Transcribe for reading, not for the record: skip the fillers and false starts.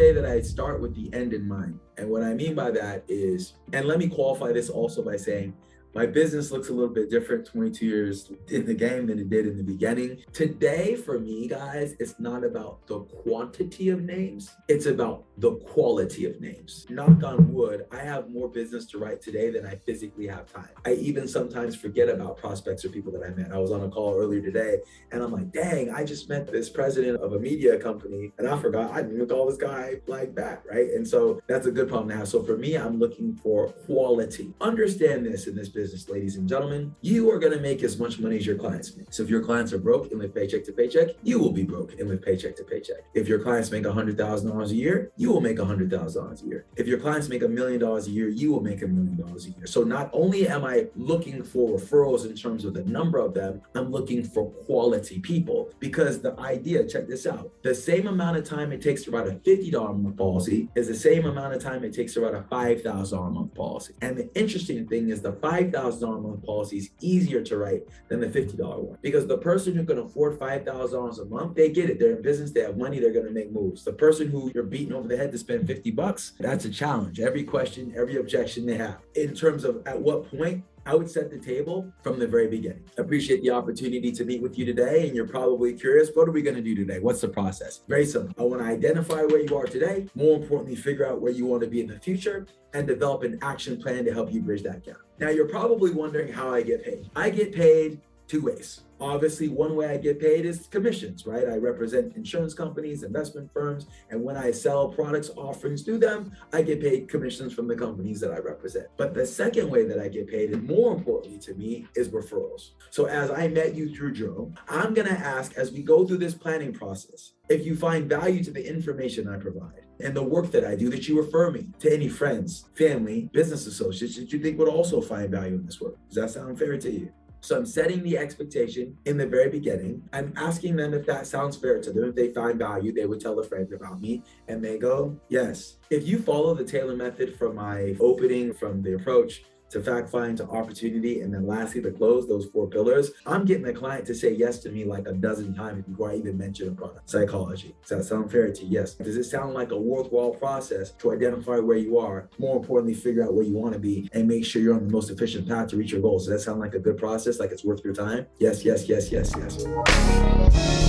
say that I start with the end in mind. And what I mean by that is, and let me qualify this also by saying, my business looks a little bit different 22 years in the game than it did in the beginning. Today, for me, guys, it's not about the quantity of names. It's about the quality of names. Knock on wood, I have more business to write today than I physically have time. I even sometimes forget about prospects or people that I met. I was on a call earlier today and I'm like, dang, I just met this president of a media company and I forgot I didn't even call this guy like that, right? And so that's a good problem to have. So for me, I'm looking for quality. Understand this in this business, ladies and gentlemen, you are going to make as much money as your clients make. So if your clients are broke and live paycheck to paycheck, you will be broke and live paycheck to paycheck. If your clients make $100,000 a year, you will make $100,000 a year. If your clients make $1 million a year, you will make $1 million a year. So not only am I looking for referrals in terms of the number of them, I'm looking for quality people, because the idea, check this out, the same amount of time it takes to write a $50 a month policy is the same amount of time it takes to write a $5,000 a month policy. And the interesting thing is the $5,000 a month policy is easier to write than the $50 one, because the person who can afford $5,000 a month, they get it. They're in business, they have money, they're going to make moves. The person who you're beating over the head to spend $50, that's a challenge. Every question, every objection they have. In terms of at what point, I would set the table from the very beginning. I appreciate the opportunity to meet with you today, and you're probably curious, what are we going to do today? What's the process? Very simple. I want to identify where you are today, more importantly, figure out where you want to be in the future, and develop an action plan to help you bridge that gap. Now, you're probably wondering how I get paid. I get paid two ways. Obviously, one way I get paid is commissions, right? I represent insurance companies, investment firms, and when I sell products, offerings to them, I get paid commissions from the companies that I represent. But the second way that I get paid, and more importantly to me, is referrals. So as I met you through Jerome, I'm gonna ask, as we go through this planning process, if you find value to the information I provide and the work that I do, that you refer me to any friends, family, business associates that you think would also find value in this work. Does that sound fair to you? So I'm setting the expectation in the very beginning. I'm asking them if that sounds fair to them. If they find value, they would tell a friend about me and they go, yes. If you follow the Taylor method from my opening, from the approach to fact find to opportunity, and then lastly to close, those 4 pillars, I'm getting the client to say yes to me like a dozen times before I even mention a product. Psychology. Does that sound fair to you? Yes. Does it sound like a worthwhile process to identify where you are, more importantly, figure out where you want to be, and make sure you're on the most efficient path to reach your goals? Does that sound like a good process, like it's worth your time? Yes, yes, yes, yes, yes.